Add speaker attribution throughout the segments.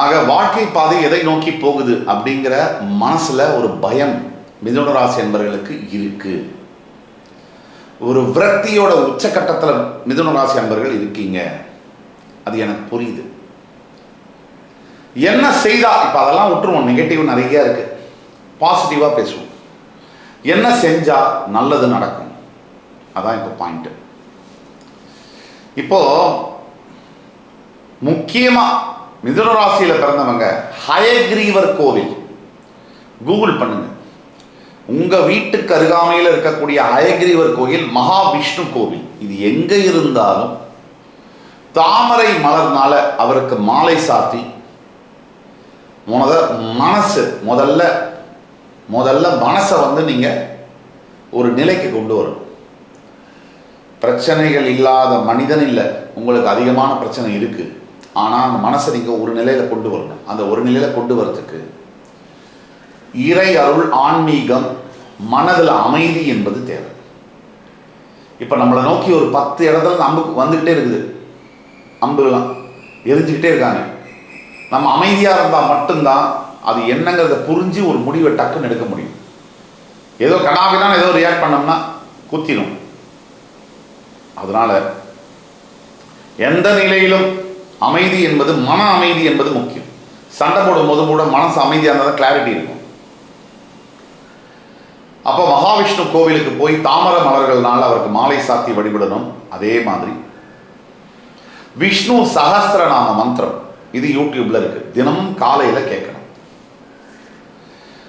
Speaker 1: ஆக வாழ்க்கை பாதை எதை நோக்கி போகுது அப்படிங்கிற மனசுல ஒரு பயம் மிதுன ராசி அன்பர்களுக்கு இருக்கு. ஒரு விரக்தியோட உச்சக்கட்டத்தில் மிதுன ராசி அன்பர்கள் இருக்கீங்க. அது எனக்கு புரியுது. என்ன செய்தா, இப்ப அதெல்லாம் விட்டுருவோம், நெகட்டிவ் நிறைய இருக்கு, பாசிட்டிவா பேசுவோம். என்ன செஞ்சா நல்லது நடக்கும், அதான் இப்போ பாயிண்ட். இப்போ முக்கியமா மிதுன ராசியில பிறந்தவங்க ஹயக்ரீவர் கோவில் கூகுள் பண்ணுங்க. உங்க வீட்டுக்கு அருகாமையில் இருக்கக்கூடிய ஹயக்ரீவர் கோயில் மகாவிஷ்ணு கோவில். இது எங்க இருந்தாலும் தாமரை மலர்னால அவருக்கு மாலை சாத்தி முதல்ல மனசை நீங்க ஒரு நிலைக்கு கொண்டு வரணும். பிரச்சனைகள் இல்லாத மனிதன் இல்லை. உங்களுக்கு அதிகமான பிரச்சனை இருக்கு, ஆனால் அந்த மனசை நீங்க ஒரு நிலையில கொண்டு வரணும். அந்த ஒரு நிலையில கொண்டு வரதுக்கு இறை அருள், ஆன்மீகம், மனதில் அமைதி என்பது தேவை. இப்ப நம்மளை நோக்கி ஒரு 10 இடத்துல அம்பு வந்துகிட்டே இருக்குது, அம்புலாம் எரிஞ்சுக்கிட்டே இருக்காங்க. நம்ம அமைதியா இருந்தா மட்டும்தான் அது என்னங்கிறத புரிஞ்சு ஒரு முடிவை டக்குன்னு எடுக்க முடியும். ஏதோ கனாவிதான் ஏதோ ரியாக்ட் பண்ணோம்னா குத்திடும். அதனால எந்த நிலையிலும் அமைதி என்பது, மன அமைதி என்பது முக்கியம். சண்டை போடும் போது கூட மனசு அமைதியாக இருந்தால் கிளாரிட்டி இருக்கும். அப்போ மகாவிஷ்ணு கோவிலுக்கு போய் தாமரை மலர்கள்னால அவருக்கு மாலை சாத்தி வழிபடணும். அதே மாதிரி விஷ்ணு சகஸ்ரநாம மந்திரம், இது யூடியூப்ல இருக்கு, தினமும் காலையில கேட்கணும்.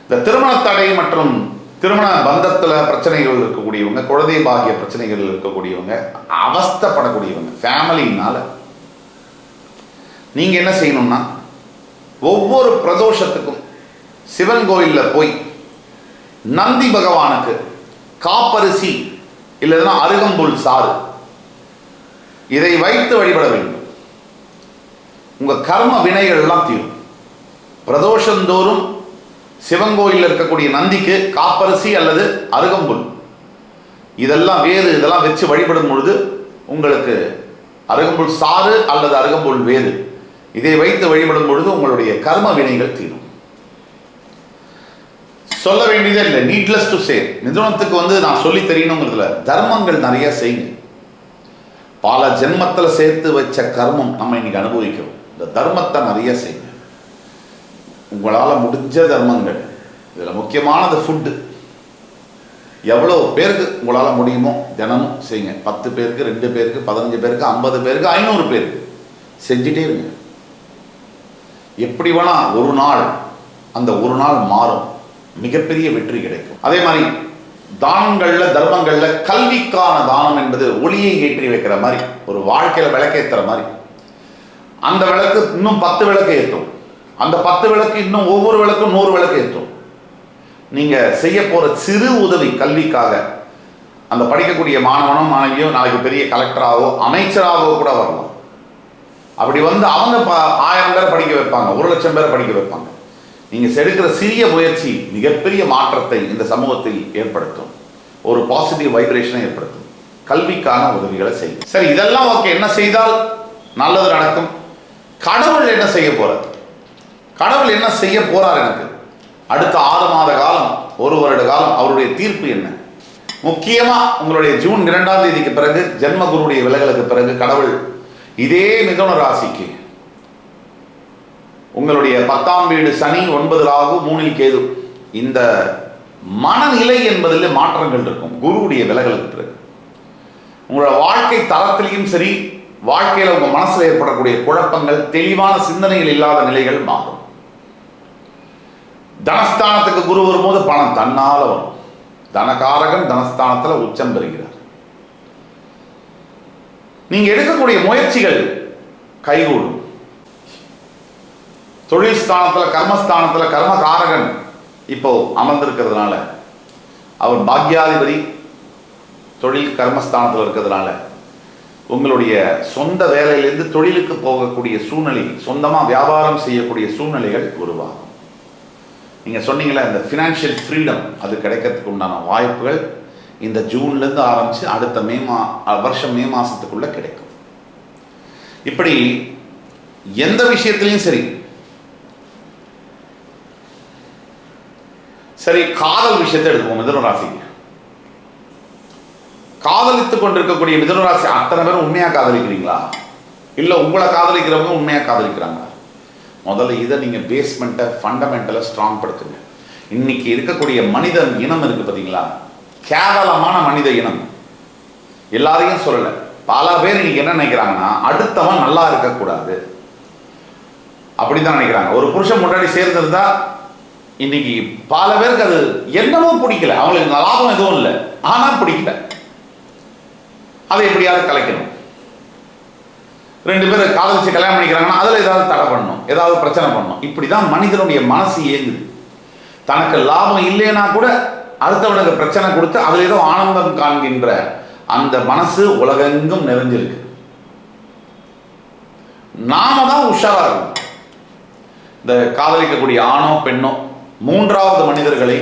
Speaker 1: இந்த திருமண தடை மற்றும் திருமண பந்தத்துல பிரச்சனைகள் இருக்கக்கூடியவங்க, குழந்தை பாகிய பிரச்சனைகள் இருக்கக்கூடியவங்க, அவஸ்தப்படக்கூடியவங்க, ஃபேமிலினால நீங்க என்ன செய்யணும்னா, ஒவ்வொரு பிரதோஷத்துக்கும் சிவன் கோயில்ல போய் நந்தி பகவானுக்கு காப்பரிசி இல்லைன்னா அருகம்புல் சாறு இதை வைத்து வழிபட வேண்டும். உங்க கர்ம வினைகள் எல்லாம் தீரும். பிரதோஷந்தோறும் சிவன் கோயிலில் இருக்கக்கூடிய நந்திக்கு காப்பரிசி அல்லது அருகம்புல் இதெல்லாம் வேறு, இதெல்லாம் வச்சு வழிபடும் பொழுது உங்களுக்கு அருகம்புல் சாறு அல்லது அருகம்புல் வேறு இதை வைத்து வழிபடும் பொழுது உங்களுடைய கர்ம வினைகள் தீரும். சொல்ல வேண்டியதே இல்லை, நீட்லெஸ் டு சே. மிதுனத்துக்கு நான் சொல்லி தெரியணுங்கிறதுல தர்மங்கள் நிறைய செய்யுங்க. பல ஜென்மத்தில் சேர்த்து வச்ச கர்மம் நம்ம இன்னைக்கு அனுபவிக்கிறோம். இந்த தர்மத்தை நிறைய செய்யுங்க. உங்களால் முடிஞ்ச தர்மங்கள். இதில் முக்கியமானது ஃபுட்டு. எவ்வளோ பேருக்கு உங்களால் முடியுமோ தினமும் செய்யுங்க. 10 பேருக்கு, 2 பேருக்கு, 15 பேருக்கு, 50 பேருக்கு, 500 பேருக்கு செஞ்சுட்டே இருங்க. எப்படி வேணா ஒரு நாள், அந்த ஒரு நாள் மாறும், மிகப்பெரிய வெற்றி கிடைக்கும். அதே மாதிரி தானங்கள்ல, தர்மங்கள்ல கல்விக்கான தானம் என்பது ஒளியை ஏற்றி வைக்கிற மாதிரி, ஒரு வாழ்க்கையில விளக்கேற்றுற மாதிரி. அந்த விளக்கு இன்னும் 10 விளக்கு ஏற்றும். அந்த 10 விளக்கு இன்னும் ஒவ்வொரு விளக்கும் 100 விளக்கு ஏற்றும். நீங்க செய்ய போற சிறு உதவி கல்விக்காக, அந்த படிக்கக்கூடிய மாணவனோ மாணவியோ நாளைக்கு பெரிய கலெக்டராகவோ அமைச்சராகவோ கூட வரலாம். அப்படி அவங்க 1000 பேரை படிக்க வைப்பாங்க, 1,00,000 பேரை படிக்க வைப்பாங்க. நீங்க செடுக்கிற சிறிய முயற்சி மிகப்பெரிய மாற்றத்தை இந்த சமூகத்தில் ஏற்படுத்தும், ஒரு பாசிட்டிவ் வைப்ரேஷனை ஏற்படுத்தும். கல்விக்கான உதவிகளை செய்யும். சரி, இதெல்லாம் ஓகே. என்ன செய்தால் நல்லது நடக்கும்? கடவுள் என்ன செய்ய போறார்? கடவுள் என்ன செய்ய போறார்? எனக்கு அடுத்த 6 மாத காலம், 1 வருட காலம் அவருடைய தீர்ப்பு என்ன? முக்கியமா உங்களுடைய ஜூன் 2ஆம் தேதிக்கு பிறகு, ஜென்மகுருடைய விலகலுக்கு பிறகு கடவுள் இதே மிதுன ராசிக்கு உங்களுடைய 10ஆம் வீடு சனி, 9 ராகு, 3 கேது, இந்த மனநிலை என்பதில் மாற்றங்கள் இருக்கும். குருவுடைய விலகலுக்கு பிறகு உங்களோட வாழ்க்கை தரத்திலையும் சரி, வாழ்க்கையில் உங்க மனசுல ஏற்படக்கூடிய குழப்பங்கள், தெளிவான சிந்தனைகள் இல்லாத நிலைகள் மாறும். தனஸ்தானத்துக்கு குரு வரும்போது பணம் தன்னால வரும். தனகாரகன் தனஸ்தானத்துல உச்சம் பெறுகிறார். நீங்க எடுக்கக்கூடிய முயற்சிகள் கைகூடும். தொழில் ஸ்தானத்துல, கர்மஸ்தானத்துல கர்மகாரகன் இப்போ அமர்ந்திருக்கிறதுனால, அவர் பாக்யாதிபதி தொழில் கர்மஸ்தானத்தில் இருக்கிறதுனால உங்களுடைய சொந்த வேலையிலிருந்து தொழிலுக்கு போகக்கூடிய சூழ்நிலை, சொந்தமாக வியாபாரம் செய்யக்கூடிய சூழ்நிலைகள் உருவாகும். நீங்கள் சொன்னீங்களே இந்த ஃபினான்ஷியல் ஃப்ரீடம், அது கிடைக்கிறதுக்கு உண்டான வாய்ப்புகள் இந்த ஜூன்லேருந்து ஆரம்பித்து அடுத்த வருஷம் மே மாதத்துக்குள்ளே கிடைக்கும். இப்படி எந்த விஷயத்துலையும் சரி, சரி, காதல் விஷயத்தை எடுத்துப்போம். மிதுன ராசிக்கு காதலித்துக் கொண்டிருக்கக்கூடிய மிதுன ராசி அத்தனை பேரும் உண்மையா காதலிக்கிறீங்களா? இல்ல உங்களை காதலிக்கிறவங்க உண்மையா காதலிக்கிறாங்களா? முதல்ல இதை நீங்க பேஸ்மெண்ட்டை ஃபண்டமெண்டலை ஸ்ட்ராங் படுத்துங்க. இன்னைக்கு இருக்கக்கூடிய மனித இனம் இருக்கு பார்த்தீங்களா, கேவலமான மனித இனம். எல்லாரையும் சொல்லல, பல பேர் இன்னைக்கு என்ன நினைக்கிறாங்கன்னா, அடுத்தவன் நல்லா இருக்கக்கூடாது அப்படிதான் நினைக்கிறாங்க. ஒரு புருஷன் முன்னாடி சேர்ந்திருந்தா இன்னைக்கு பல பேருக்கு அது என்னமோ பிடிக்கல, அவங்களுக்கு லாபம் எதுவும் இல்லை, ஆனா பிடிக்கல. அதை எப்படியாவது கலைக்கணும். 2 பேர் காதலிச்சு கல்யாணம் பண்ணிக்கிறாங்கன்னா அதில் ஏதாவது தடை பண்ணணும், ஏதாவது பிரச்சனை பண்ணணும். இப்படிதான் மனிதனுடைய மனசு இயங்குது. தனக்கு லாபம் இல்லைன்னா கூட அடுத்தவனுக்கு பிரச்சனை கொடுத்து அதில் ஏதோ ஆனந்தம் காண்கின்ற அந்த மனசு உலகெங்கும் நிறைஞ்சிருக்கு. நாம தான் உஷாரா இருக்கும். இந்த காதலிக்கக்கூடிய ஆணோ பெண்ணோ 3வது மனிதர்களை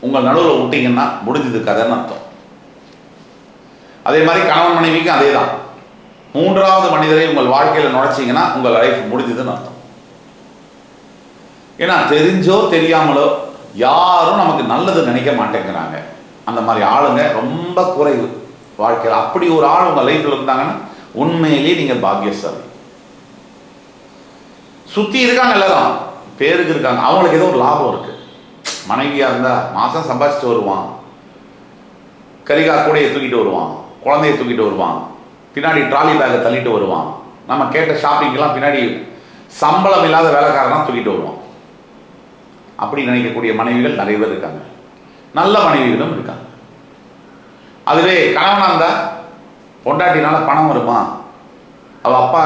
Speaker 1: உங்கள் நடுவில் விட்டீங்கன்னா முடிஞ்சது கதைன்னு அர்த்தம். அதே மாதிரி கணவன் மனைவிக்கு அதே தான். 3வது மனிதரை உங்கள் வாழ்க்கையில் நுழைச்சிங்கன்னா உங்கள் லைஃப் முடிஞ்சதுன்னு அர்த்தம். ஏன்னா தெரிஞ்சோ தெரியாமலோ யாரும் நமக்கு நல்லது நினைக்க மாட்டேங்கிறாங்க. அந்த மாதிரி ஆளுங்க ரொம்ப குறைவு வாழ்க்கையில். அப்படி ஒரு ஆள் உங்கள் லைஃப்பில் இருந்தாங்கன்னா உண்மையிலேயே நீங்கள் பாக்கியசாலி. சுற்றி இருக்காங்க, எல்லாரும் பேருக்கு இருக்காங்க, அவங்களுக்கு ஏதோ ஒரு லாபம் இருக்கு. மனைவியாக இருந்தால் மாதம் சம்பாதிச்சுட்டு வருவான், கரிகா கூடையை தூக்கிட்டு வருவான், குழந்தைய தூக்கிட்டு வருவான், பின்னாடி ட்ராலி பேக்கை தள்ளிட்டு வருவான், நம்ம கேட்ட ஷாப்பிங்கெல்லாம் பின்னாடி சம்பளம் இல்லாத வேலைக்காரனா தூக்கிட்டு வருவான். அப்படி நினைக்கக்கூடிய மனைவிகள் நிறைய பேர் இருக்காங்க, நல்ல மனைவிகளும் இருக்காங்க. அதுவே கணவனாக இருந்தால் பொண்டாட்டினால பணம் வருமா, அவள் அப்பா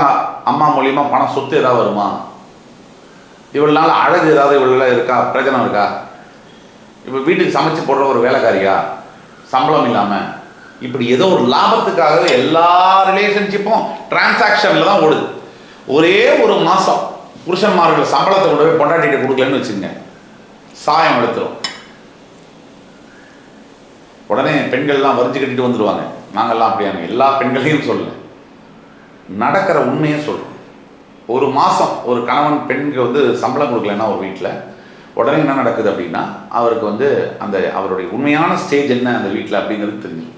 Speaker 1: அம்மா மூலியமா பணம் சொத்து ஏதாவது வருமா, இவ்வளவு நாள் அழகு ஏதாவது இவ்வளவு இருக்கா, பிரச்சனை இருக்கா, இப்போ வீட்டுக்கு சமைச்சு போடுற ஒரு வேலைக்காரியா சம்பளம் இல்லாமல், இப்படி ஏதோ ஒரு லாபத்துக்காக எல்லா ரிலேஷன்ஷிப்பும் டிரான்சாக்ஷனில் தான் ஓடுது. ஒரே ஒரு மாதம் புருஷன்மார்கள் சம்பளத்தை கொண்டு போய் பொண்டாட்டிகிட்ட கொடுக்கலன்னு வச்சுங்க, சாயம் எடுத்துரும். உடனே பெண்கள்லாம் வரிஞ்சு கட்டிட்டு வந்துடுவாங்க. நாங்கள்லாம் அப்படியாங்க, எல்லா பெண்களையும் சொல்லல, நடக்கிற உண்மையை சொல்கிறோம். ஒரு மாதம் ஒரு கணவன் பெண்ணுக்கு வந்து சம்பளம் கொடுக்கலன்னா ஒரு வீட்டில் உடனே என்ன நடக்குது அப்படின்னா, அவருக்கு வந்து அந்த அவருடைய உண்மையான ஸ்டேஜ் என்ன அந்த வீட்டில் அப்படிங்கிறது தெரியும்.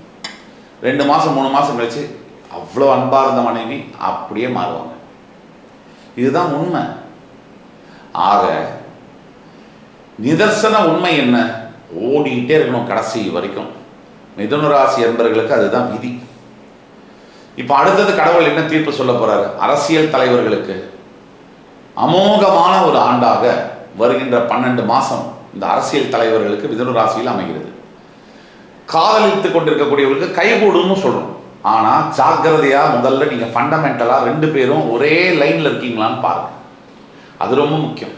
Speaker 1: 2 மாதம் 3 மாதம் கழிச்சு அவ்வளோ அன்பாக இருந்த மனைவி அப்படியே மாறுவாங்க. இதுதான் உண்மை. ஆக நிதர்சன உண்மை என்ன, ஓடிக்கிட்டே இருக்கணும் கடைசி வரைக்கும். மிதுன ராசி என்பவர்களுக்கு அதுதான் விதி. இப்போ அடுத்தது கடவுள் என்ன தீர்ப்பு சொல்ல போறாரு? அரசியல் தலைவர்களுக்கு அமோகமான ஒரு ஆண்டாக வருகின்ற 12 மாதம் இந்த அரசியல் தலைவர்களுக்கு மிதுன ராசியில் அமைகிறது. காதலித்துக் கொண்டிருக்கக்கூடியவர்களுக்கு கைகூடுன்னு சொல்றோம். ஆனா ஜாக்கிரதையா முதல்ல நீங்க ஃபண்டமெண்டலா 2 பேரும் ஒரே லைன்ல இருக்கீங்களான்னு பாருங்க. அது ரொம்ப முக்கியம்.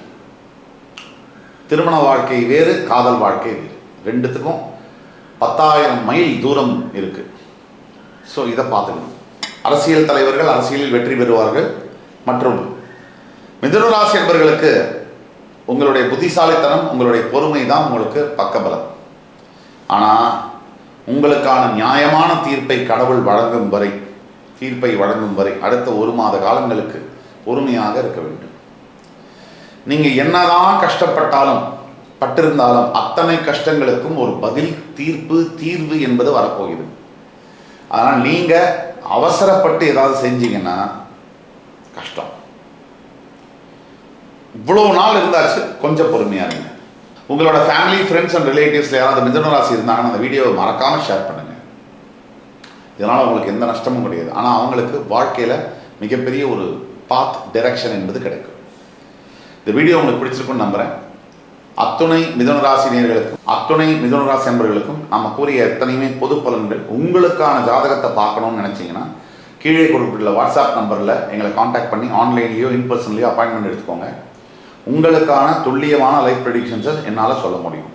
Speaker 1: திருமண வாழ்க்கை வேறு, காதல் வாழ்க்கை வேறு. 2த்துக்கும் 10,000 மைல் தூரம் இருக்கு. ஸோ இதை பார்த்துக்கணும். அரசியல் தலைவர்கள் அரசியலில் வெற்றி பெறுவார்கள். மற்றும் மிதுன ராசி என்பவர்களுக்கு உங்களுடைய புத்திசாலித்தனம், உங்களுடைய பொறுமை தான் உங்களுக்கு பக்கபலம். ஆனால் உங்களுக்கான நியாயமான தீர்ப்பை கடவுள் வழங்கும் வரை, தீர்ப்பை வழங்கும் வரை அடுத்த 1 மாத காலங்களுக்கு பொறுமையாக இருக்க வேண்டும். நீங்கள் என்னதான் கஷ்டப்பட்டாலும் பட்டிருந்தாலும் அத்தனை கஷ்டங்களுக்கும் ஒரு பதில், தீர்வு என்பது வரப்போகிறது. அதனால் நீங்கள் அவசரப்பட்டு ஏதாவது செஞ்சீங்கன்னா கஷ்டம். இவ்வளோ நாள் இருந்தாச்சு, கொஞ்சம் பொறுமையாக இருங்க. உங்களோட ஃபேமிலி, ஃப்ரெண்ட்ஸ் அண்ட் ரிலேட்டிவ்ஸில் யாராவது மிதுன ராசி இருந்தாங்கன்னா அந்த வீடியோவை மறக்காமல் ஷேர் பண்ணுங்கள். இதனால் உங்களுக்கு எந்த நஷ்டமும் கிடையாது. ஆனால் அவங்களுக்கு வாழ்க்கையில் மிகப்பெரிய ஒரு பாத் டைரக்ஷன் என்பது கிடைக்கும். இந்த வீடியோ உங்களுக்கு பிடிச்சிருக்குன்னு நம்புகிறேன். அத்துணை மிதுன ராசி நேயர்களுக்கும் அத்துணை மிதுன ராசி நண்பர்களுக்கும் நம்ம கூறிய எத்தனையுமே பொது பலன்கள். உங்களுக்கான ஜாதகத்தை பார்க்கணும்னு நினச்சிங்கன்னா கீழே கொடுத்துள்ள வாட்ஸ்அப் நம்பரில் எங்களை காண்டாக்ட் பண்ணி ஆன்லைன்லேயோ இன்பர்சன்லேயோ அப்பாயின்மெண்ட் எடுத்துக்கோங்க. உங்களுக்கான துல்லியமான லைஃப் ப்ரெடிக்ஷன்ஸை என்னால் சொல்ல முடியும்.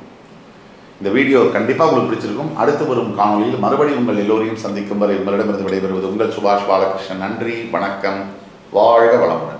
Speaker 1: இந்த வீடியோ கண்டிப்பாக உங்களுக்கு பிடிச்சிருக்கும். அடுத்து வரும் காணொலியில் மறுபடியும் உங்கள் எல்லோரையும் சந்திக்கும் வரை உங்களிடமிருந்து விடைபெறுவது உங்கள் சுபாஷ் பாலகிருஷ்ணன். நன்றி, வணக்கம், வாழ்க வளமுடன்.